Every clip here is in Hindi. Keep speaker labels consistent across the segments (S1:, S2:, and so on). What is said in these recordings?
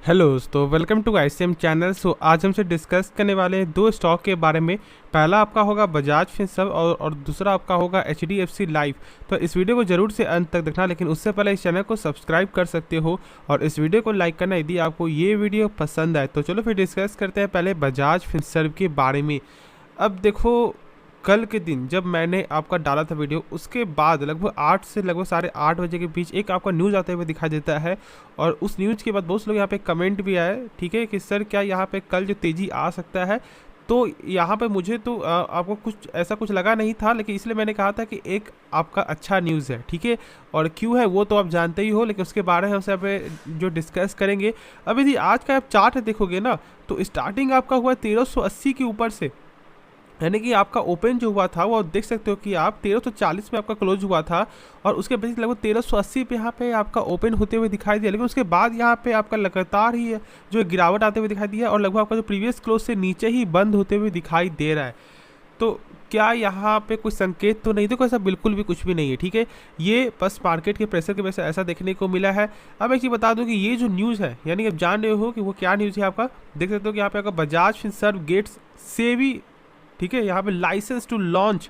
S1: हेलो दोस्तों, वेलकम टू आईसीएम चैनल। आज हमसे डिस्कस करने वाले हैं दो स्टॉक के बारे में। पहला आपका होगा बजाज फिनसर्व और दूसरा आपका होगा एचडीएफसी लाइफ। तो इस वीडियो को जरूर से अंत तक देखना, लेकिन उससे पहले इस चैनल को सब्सक्राइब कर सकते हो और इस वीडियो को लाइक करना यदि आपको ये वीडियो पसंद आए। तो चलो फिर डिस्कस करते हैं पहले बजाज फिनसर्व के बारे में। अब देखो, कल के दिन जब मैंने आपका डाला था वीडियो, उसके बाद लगभग 8 से लगभग 8:30 बजे के बीच एक आपका न्यूज़ आते हुए दिखाई देता है। और उस न्यूज़ के बाद बहुत से लोग यहाँ पे कमेंट भी आए, ठीक है, कि सर क्या यहाँ पे कल जो तेज़ी आ सकता है। तो यहाँ पे मुझे तो आपको कुछ ऐसा कुछ लगा नहीं था, लेकिन इसलिए मैंने कहा था कि एक आपका अच्छा न्यूज़ है, ठीक है। और क्यों है वो तो आप जानते ही हो, लेकिन उसके बारे में हम यहाँ पे जो डिस्कस करेंगे। अब यदि आज का आप चार्ट देखोगे ना, तो स्टार्टिंग आपका हुआ 1380 के ऊपर से, यानी कि आपका ओपन जो हुआ था वो देख सकते हो कि आप 1340 में आपका क्लोज हुआ था और उसके बेसिक लगभग 1380 पे यहाँ पे आपका ओपन होते हुए दिखाई दिया। लेकिन उसके बाद यहाँ पे आपका लगातार ही जो गिरावट आते हुए दिखाई दिया और लगभग आपका जो प्रीवियस क्लोज से नीचे ही बंद होते हुए दिखाई दे रहा है। तो क्या यहाँ पे कुछ संकेत तो नहीं? देखो, ऐसा बिल्कुल भी कुछ भी नहीं है, ठीक है। ये बस मार्केट के प्रेशर की वजह से ऐसा देखने को मिला है। अब एक चीज़ बता दूं कि ये जो न्यूज़ है, यानी आप जान रहे हो कि वो क्या न्यूज़ है। आपका देख सकते हो कि यहाँ पे आपका बजाज फिनसर्व गेट्स सेबी, ठीक है, यहाँ पे licence to launch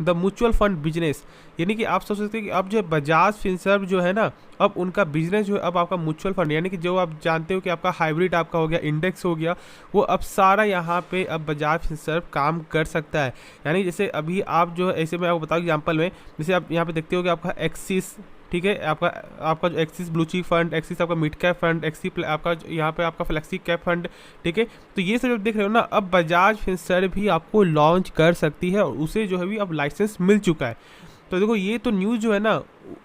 S1: the mutual fund business. यानी कि आप सोच सकते हैं कि अब जो बजाज फिनसर्व जो है ना, अब उनका बिजनेस जो है अब आपका म्यूचुअल फंड, यानी कि जो आप जानते हो कि आपका हाइब्रिड आपका हो गया, इंडेक्स हो गया, वो अब सारा यहाँ पे अब बजाज फिनसर्व काम कर सकता है। यानी जैसे अभी आप जो ऐसे मैं आपको बताऊँ एग्जाम्पल में, जैसे आप यहाँ पे देखते हो कि आपका एक्सिस, ठीक है, आपका जो axis blue chip fund, axis आपका मिड कैप फंड, एक्सिस आपका यहाँ पे आपका फ्लेक्सी कैप फंड, ठीक है। तो ये सब जब देख रहे हो ना, अब बजाज फिनसर्व भी आपको लॉन्च कर सकती है और उसे जो है भी अब लाइसेंस मिल चुका है। तो देखो, ये तो न्यूज़ जो है ना,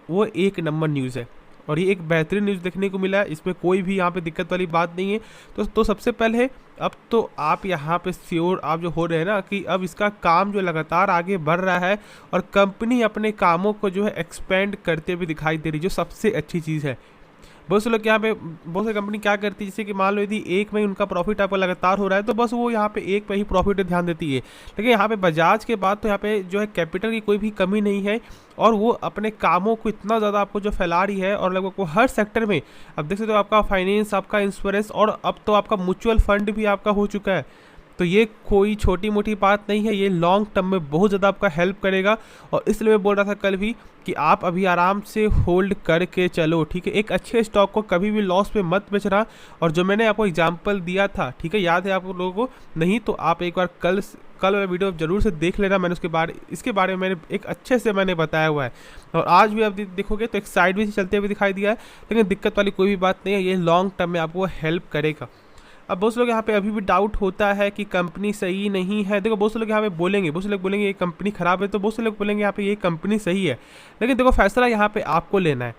S1: वो एक नंबर न्यूज़ है और ये एक बेहतरीन न्यूज़ देखने को मिला है। इसमें कोई भी यहाँ पे दिक्कत वाली बात नहीं है। तो सबसे पहले अब तो आप यहाँ पे श्योर आप जो हो रहे हैं ना कि अब इसका काम जो लगातार आगे बढ़ रहा है और कंपनी अपने कामों को जो है एक्सपेंड करते हुए दिखाई दे रही, जो सबसे अच्छी चीज़ है। बहुत से लोग यहाँ पे, बहुत सी कंपनी क्या करती है, जैसे कि मान लो यदि एक में उनका प्रॉफिट आपका लगातार हो रहा है तो बस वो यहाँ पे एक पे ही प्रॉफिट ध्यान देती है। लेकिन यहाँ पे बजाज के बाद तो यहाँ पे जो है कैपिटल की कोई भी कमी नहीं है और वो अपने कामों को इतना ज़्यादा आपको जो फैला रही है और लगभग वो हर सेक्टर में, अब देख सकते हो आपका फाइनेंस, आपका इंश्योरेंस और अब तो आपका म्यूचुअल फंड भी आपका हो चुका है। तो ये कोई छोटी मोटी बात नहीं है, ये लॉन्ग टर्म में बहुत ज़्यादा आपका हेल्प करेगा। और इसलिए मैं बोल रहा था कल भी कि आप अभी आराम से होल्ड करके चलो, ठीक है। एक अच्छे स्टॉक को कभी भी लॉस पे मत बेचना। और जो मैंने आपको एग्जांपल दिया था, ठीक है, याद है आप लोगों को? नहीं तो आप एक बार कल वाला वीडियो जरूर से देख लेना। मैंने इसके बारे में मैंने एक अच्छे से मैंने बताया हुआ है। और आज भी आप देखोगे तो एक साइड में चलते हुए दिखाई दिया है, लेकिन दिक्कत वाली कोई भी बात नहीं है, ये लॉन्ग टर्म में आपको हेल्प करेगा। अब बहुत से लोग यहाँ पे अभी भी डाउट होता है कि कंपनी सही नहीं है। देखो, बहुत से लोग यहाँ पे बोलेंगे, बहुत से लोग बोलेंगे ये कंपनी खराब है, तो बहुत से लोग बोलेंगे यहाँ पे ये कंपनी सही है। लेकिन देखो, फैसला यहाँ पे आपको लेना है,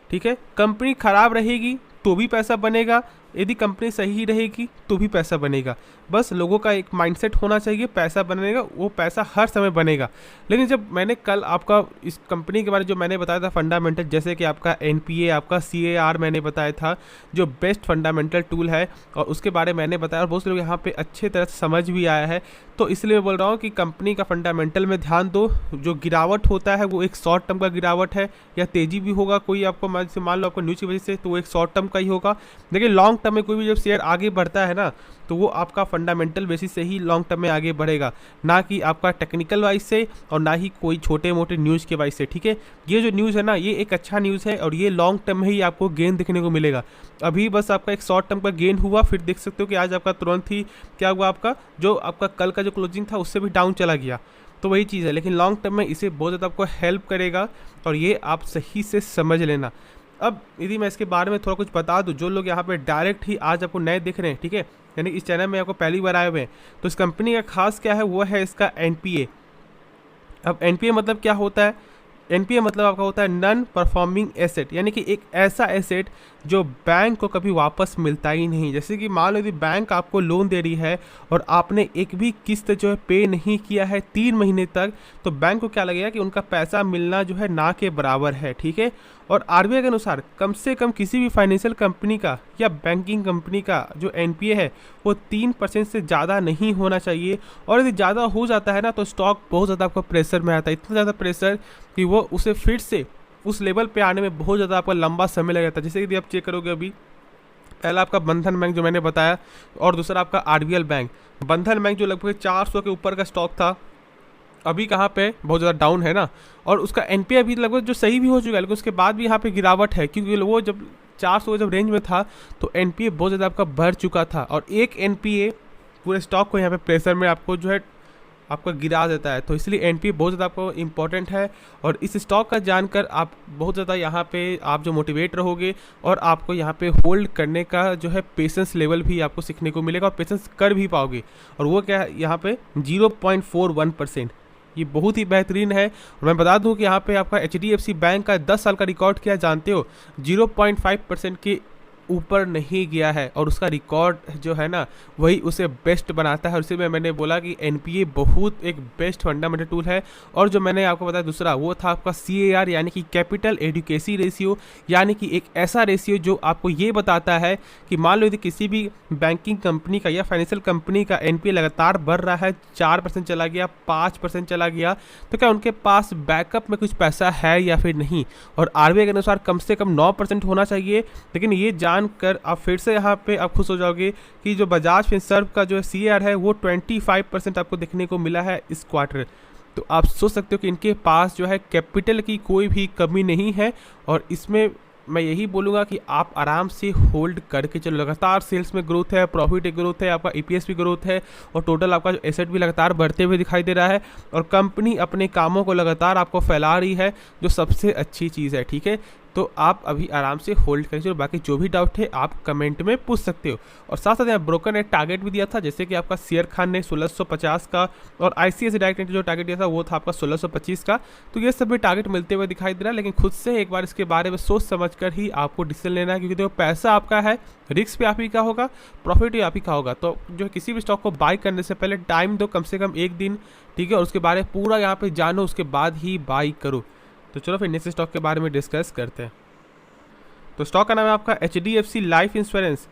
S1: ठीक है। कंपनी खराब रहेगी तो भी पैसा बनेगा, यदि कंपनी सही रहेगी तो भी पैसा बनेगा। बस लोगों का एक माइंडसेट होना चाहिए, पैसा बनेगा, वो पैसा हर समय बनेगा। लेकिन जब मैंने कल आपका इस कंपनी के बारे में जो मैंने बताया था फंडामेंटल, जैसे कि आपका एनपीए, आपका सीएआर मैंने बताया था, जो बेस्ट फंडामेंटल टूल है, और उसके बारे में मैंने बताया और बहुत से लोग यहाँ पे अच्छे तरह से समझ भी आया है। तो इसलिए मैं बोल रहा हूँ कि कंपनी का फंडामेंटल में ध्यान दो। जो गिरावट होता है वो एक शॉर्ट टर्म का गिरावट है, या तेज़ी भी होगा कोई आपको, मान लो आपको न्यूज़ की वजह से, तो वो एक शॉर्ट टर्म का ही होगा। लेकिन लॉन्ग टर्म में कोई भी जब शेयर आगे बढ़ता है ना, तो वो आपका फंडामेंटल बेसिस से ही लॉन्ग टर्म में आगे बढ़ेगा, ना कि आपका टेक्निकल वाइज से और ना ही कोई छोटे मोटे न्यूज़ के वाइज से, ठीक है। ये जो न्यूज़ है ना, ये एक अच्छा न्यूज़ है और ये लॉन्ग टर्म में ही आपको गेन देखने को मिलेगा। अभी बस आपका एक शॉर्ट टर्म का गेन हुआ, फिर देख सकते हो कि आज आपका तुरंत ही क्या हुआ, आपका जो आपका कल का जो क्लोजिंग था उससे भी डाउन चला गया। तो वही चीज़ है, लेकिन लॉन्ग टर्म में इसे बहुत ज़्यादा आपको हेल्प करेगा और ये आप सही से समझ लेना। अब यदि मैं इसके बारे में थोड़ा कुछ बता दूं, जो लोग यहाँ पे डायरेक्ट ही आज आपको नए दिख रहे हैं, ठीक है, यानी इस चैनल में आपको पहली बार आए हुए हैं, तो इस कंपनी का खास क्या है, वो है इसका एनपीए। अब एनपीए मतलब क्या होता है? एनपीए मतलब आपका होता है नॉन परफॉर्मिंग एसेट, यानी कि एक ऐसा एसेट जो बैंक को कभी वापस मिलता ही नहीं। जैसे कि मान लो यदि बैंक आपको लोन दे रही है और आपने एक भी किस्त जो है पे नहीं किया है 3 महीने तक, तो बैंक को क्या लगेगा कि उनका पैसा मिलना जो है ना के बराबर है, ठीक है। और आरबीआई के अनुसार कम से कम किसी भी फाइनेंशियल कंपनी का या बैंकिंग कंपनी का जो एनपीए है वो 3% से ज़्यादा नहीं होना चाहिए। और यदि ज़्यादा हो जाता है ना, तो स्टॉक बहुत ज़्यादा आपको प्रेशर में आता है, इतना ज़्यादा प्रेशर कि वो उसे फिर से उस लेवल पे आने में बहुत ज़्यादा आपका लंबा समय लग जाता है। जैसे कि आप चेक करोगे अभी पहला आपका बंधन बैंक जो मैंने बताया, और दूसरा आपका आरबीएल बैंक। बंधन बैंक जो लगभग 400 के ऊपर का स्टॉक था, अभी कहाँ पे बहुत ज़्यादा डाउन है ना, और उसका एनपीए अभी लगभग जो सही भी हो चुका है, लेकिन उसके बाद भी यहाँ पे गिरावट है, क्योंकि वो जब 400 जब रेंज में था तो एनपीए बहुत ज़्यादा आपका बढ़ चुका था, और एक एनपीए पूरे स्टॉक को यहाँ पे प्रेशर में आपको जो है आपका गिरा देता है। तो इसलिए एनपीए बहुत ज़्यादा आपको इंपॉर्टेंट है, और इस स्टॉक का जानकर आप बहुत ज़्यादा यहाँ पे आप जो मोटिवेट रहोगे, और आपको यहाँ पे होल्ड करने का जो है पेशेंस लेवल भी आपको सीखने को मिलेगा, और पेशेंस कर भी पाओगे। और वो क्या है यहाँ पे 0.41%, ये बहुत ही बेहतरीन है। और मैं बता दूं कि यहाँ पे आपका एचडीएफसी बैंक का 10 साल का रिकॉर्ड क्या जानते हो, 0.5% के ऊपर नहीं गया है, और उसका रिकॉर्ड जो है ना वही उसे बेस्ट बनाता है। और इसी में मैंने बोला कि एनपीए बहुत एक बेस्ट फंडामेंटल टूल है। और जो मैंने आपको बताया दूसरा, वो था आपका सीएआर, यानी कि कैपिटल एडिक्वेसी रेशियो, यानी कि एक ऐसा रेशियो जो आपको ये बताता है कि मान लो यदि किसी भी बैंकिंग कंपनी का या फाइनेंशियल कंपनी का एनपीए लगातार बढ़ रहा है, 4% चला गया, 5% चला गया, तो क्या उनके पास बैकअप में कुछ पैसा है या फिर नहीं। और आरबीआई के अनुसार कम से कम 9% होना चाहिए। लेकिन ये कर आप फिर से यहाँ पे आप खुश हो जाओगे कि जो बजाज फिनसर्व का जो सीआर है वो 25% आपको देखने को मिला है इस क्वार्टर। तो आप सोच सकते हो कि इनके पास जो है कैपिटल की कोई भी कमी नहीं है, और इसमें मैं यही बोलूँगा कि आप आराम से होल्ड करके चलो। लगातार सेल्स में ग्रोथ है, प्रॉफिट ग्रोथ है, आपका ईपीएस भी ग्रोथ है, और टोटल आपका जो एसेट भी लगातार बढ़ते हुए दिखाई दे रहा है, और कंपनी अपने कामों को लगातार आपको फैला रही है, जो सबसे अच्छी चीज़ है। ठीक है, तो आप अभी आराम से होल्ड करके चलो। बाकी जो भी डाउट है आप कमेंट में पूछ सकते हो। और साथ साथ यहाँ ब्रोकर ने टारगेट भी दिया था, जैसे कि आपका शेयर खान ने 1650 का, और आईसीआईसीआई डायरेक्ट ने जो टारगेट दिया था वो था आपका 1625 का। तो ये सब भी टारगेट मिलते हुए दिखाई दे रहा है, लेकिन खुद से एक बार इसके बारे में सोच समझ कर ही आपको डिसीजन लेना है, क्योंकि देखो पैसा आपका है, रिस्क भी आप ही का होगा, प्रॉफिट भी आप ही का होगा। तो जो किसी भी स्टॉक को बाई करने से पहले टाइम दो, कम से कम एक दिन, ठीक है, और उसके बारे में पूरा यहाँ पे जानो, उसके बाद ही बाई करो। तो चलो फिर नेक्स्ट स्टॉक के बारे में डिस्कस करते हैं। तो स्टॉक का नाम है आपका एचडीएफसी लाइफ इंश्योरेंस।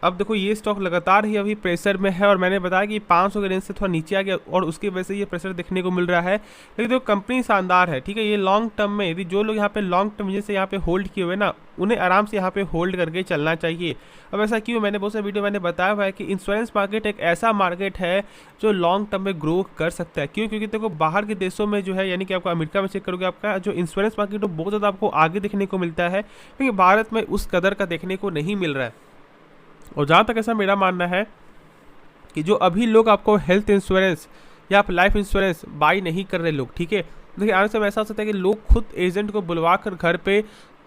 S1: अब देखो ये स्टॉक लगातार ही अभी प्रेशर में है, और मैंने बताया कि 500 के रेंज से थोड़ा नीचे आ गया, और उसकी वजह से ये प्रेशर देखने को मिल रहा है। लेकिन देखो कंपनी शानदार है, ठीक है, ये लॉन्ग टर्म में यदि जो लोग यहाँ पे लॉन्ग टर्म वजह से यहाँ पे होल्ड किए हुए ना, उन्हें आराम से यहाँ पे होल्ड करके चलना चाहिए। अब ऐसा क्यों, मैंने बहुत सारे वीडियो मैंने बताया हुआ है कि इंश्योरेंस मार्केट एक ऐसा मार्केट है जो लॉन्ग टर्म में ग्रो कर सकता है। क्यों, क्योंकि देखो बाहर के देशों में जो है, यानी कि आपको अमेरिका में चेक करोगे, आपका जो इंश्योरेंस मार्केट है बहुत ज़्यादा आपको आगे देखने को मिलता है, क्योंकि भारत में उस कदर का देखने को नहीं मिल रहा है। और जहाँ तक ऐसा मेरा मानना है कि जो अभी लोग आपको हेल्थ इंश्योरेंस या आप लाइफ इंश्योरेंस बाई नहीं कर रहे लोग, ठीक है, देखिए आने से ऐसा हो सकता है कि लोग खुद एजेंट को बुलवा कर घर पे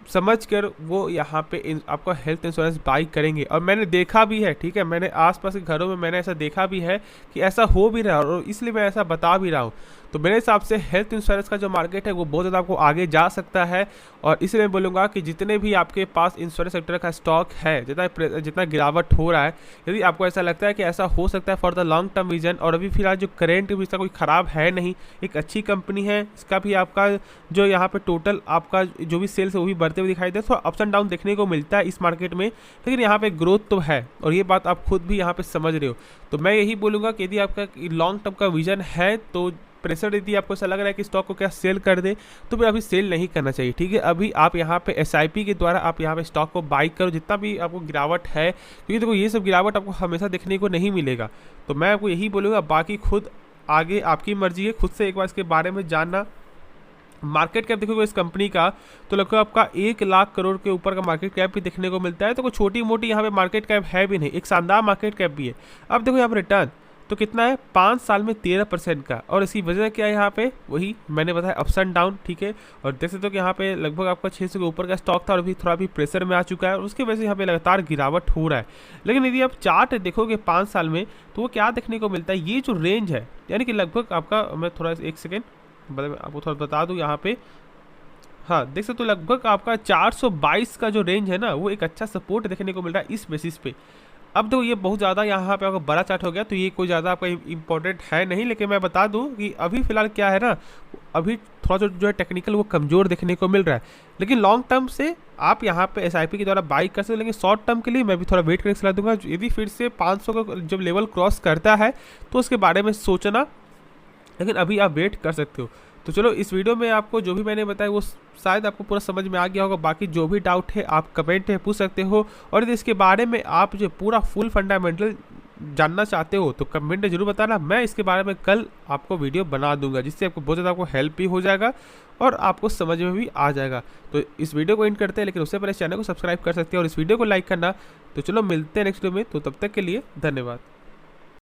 S1: समझ कर वो यहाँ पे आपका हेल्थ इंश्योरेंस बाई करेंगे। और मैंने देखा भी है, ठीक है, मैंने आसपास के घरों में मैंने ऐसा देखा भी है कि ऐसा हो भी रहा है, और इसलिए मैं ऐसा बता भी रहा हूँ। तो मेरे हिसाब से हेल्थ इंश्योरेंस का जो मार्केट है वो बहुत ज़्यादा आपको आगे जा सकता है, और इसलिए मैं बोलूँगा कि जितने भी आपके पास इंश्योरेंस सेक्टर का स्टॉक है, जितना गिरावट हो रहा है, यदि आपको ऐसा लगता है कि ऐसा हो सकता है for the long term vision, और अभी फिलहाल जो करेंट भी इसका कोई ख़राब है नहीं, एक अच्छी कंपनी है, इसका भी आपका जो यहाँ पे टोटल आपका जो भी सेल्स है वो भी बढ़ते हुए दिखाई दे, थोड़ा अप्स एंड डाउन देखने को मिलता है इस मार्केट में, लेकिन यहाँ पे ग्रोथ तो है, और ये बात आप खुद भी यहाँ पे समझ रहे हो। तो मैं यही बोलूँगा कि यदि आपका लॉन्ग टर्म का विजन है, तो प्रेशर यदि आपको ऐसा लग रहा है कि स्टॉक को क्या सेल कर दे, तो फिर अभी सेल नहीं करना चाहिए, ठीक है। अभी आप यहाँ पे एसआईपी के द्वारा आप यहाँ पे स्टॉक को बाई करो, जितना भी आपको गिरावट है, क्योंकि देखो ये सब गिरावट आपको हमेशा देखने को नहीं मिलेगा। तो मैं आपको यही बोलूँगा, बाकी खुद आगे आपकी मर्जी है, खुद से एक बार इसके बारे में जानना। मार्केट कैप देखोगे इस कंपनी का तो लगभग आपका 1 लाख करोड़ के ऊपर का मार्केट कैप भी देखने को मिलता है। तो कोई छोटी मोटी यहाँ पे मार्केट कैप है भी नहीं, एक शानदार मार्केट कैप भी है। अब देखो यहाँ पर रिटर्न तो कितना है, 5 साल में 13% का, और इसकी वजह क्या है, यहाँ पे वही मैंने बताया अप्स एंड डाउन, ठीक है। और देख सकते हो कि यहाँ पे लगभग आपका 600 के ऊपर का स्टॉक था, और अभी थोड़ा भी प्रेशर में आ चुका है, और उसकी वजह से यहाँ पे लगातार गिरावट हो रहा है। लेकिन यदि आप चार्ट देखोगे 5 साल में, तो वो क्या देखने को मिलता है, ये जो रेंज है, यानी कि लगभग आपका, मैं थोड़ा 1 सेकेंड आपको थोड़ा बता दूँ यहाँ पे, हाँ देख सकते हो लगभग आपका 422 का जो रेंज है ना, वो एक अच्छा सपोर्ट देखने को मिल रहा है इस बेसिस पे। अब तो ये बहुत ज़्यादा यहाँ पे आपका बड़ा चार्ट हो गया, तो ये कोई ज़्यादा आपका इंपॉर्टेंट है नहीं, लेकिन मैं बता दूँ कि अभी फिलहाल क्या है ना, अभी थोड़ा जो है टेक्निकल वो कमज़ोर देखने को मिल रहा है। लेकिन लॉन्ग टर्म से आप यहाँ पे एसआईपी के द्वारा बाई कर सकते हो, लेकिन शॉर्ट टर्म के लिए मैं भी थोड़ा वेट करके सलाह दूंगा। यदि फिर से 500 का जब लेवल क्रॉस करता है तो उसके बारे में सोचना, लेकिन अभी आप वेट कर सकते हो। तो चलो इस वीडियो में आपको जो भी मैंने बताया वो शायद आपको पूरा समझ में आ गया होगा। बाकी जो भी डाउट है आप कमेंट में पूछ सकते हो, और यदि इसके बारे में आप जो पूरा फुल फंडामेंटल जानना चाहते हो तो कमेंट में जरूर बताना। मैं इसके बारे में कल आपको वीडियो बना दूंगा, जिससे आपको बहुत ज़्यादा आपको हेल्प भी हो जाएगा और आपको समझ में भी आ जाएगा। तो इस वीडियो को एंड करते हैं, लेकिन उससे पहले चैनल को सब्सक्राइब कर सकते हैं और इस वीडियो को लाइक करना। तो चलो मिलते हैं नेक्स्ट वीडियो में, तो तब तक के लिए धन्यवाद।